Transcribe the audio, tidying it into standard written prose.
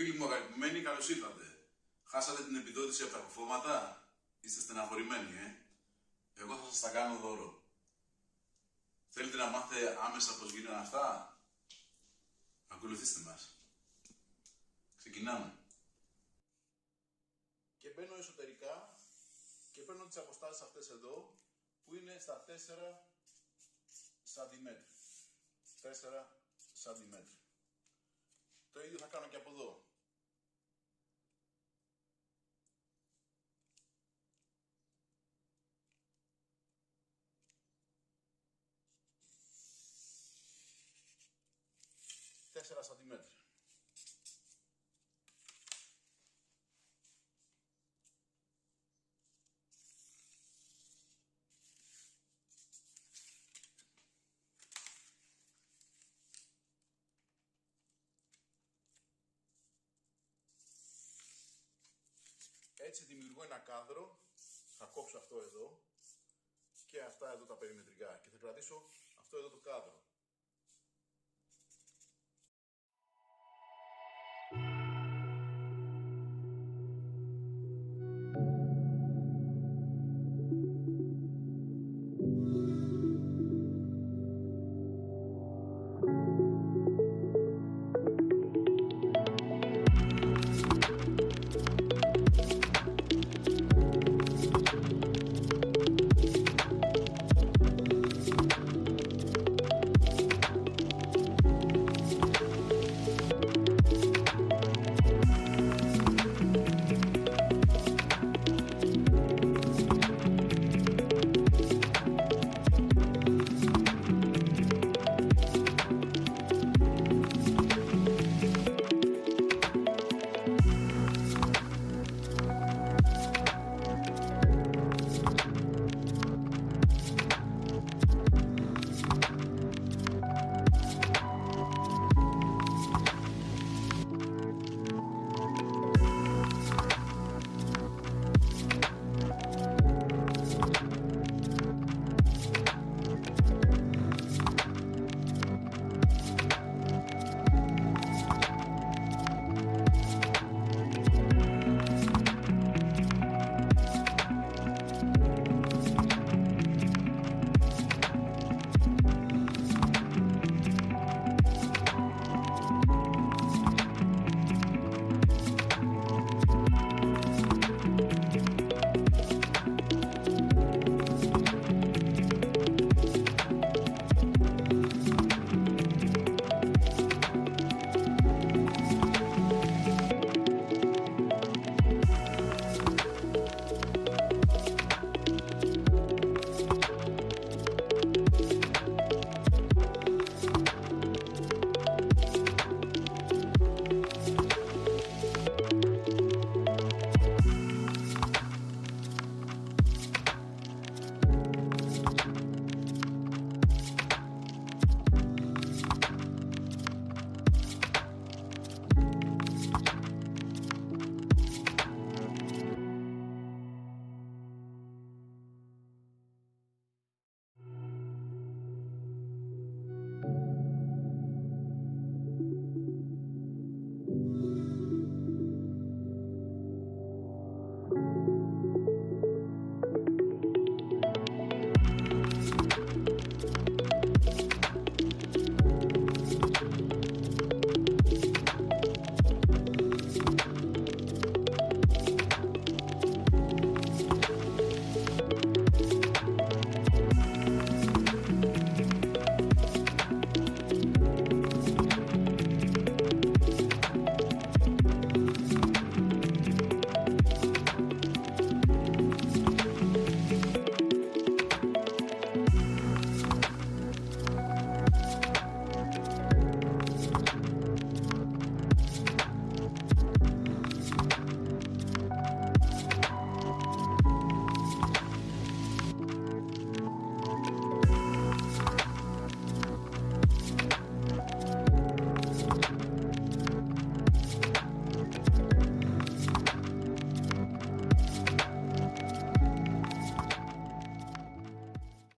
Φίλοι μου αγαπημένοι, καλώς ήρθατε. Χάσατε την επιδότηση από τα κουφώματα? Είστε στεναχωρημένοι, Εγώ θα σας τα κάνω δώρο. Θέλετε να μάθετε άμεσα πώς γίνονται αυτά? Ακολουθήστε μας. Ξεκινάμε. Και μπαίνω εσωτερικά και παίρνω τις αποστάσεις αυτές εδώ, που είναι στα 4 σαντιμέτρια. 4 σαντιμέτρια. Το ίδιο θα κάνω και από εδώ. Τέσσερα σαντιμέτρια. Έτσι δημιουργώ ένα κάδρο, θα κόψω αυτό εδώ και αυτά εδώ τα περιμετρικά και θα κρατήσω αυτό εδώ το κάδρο.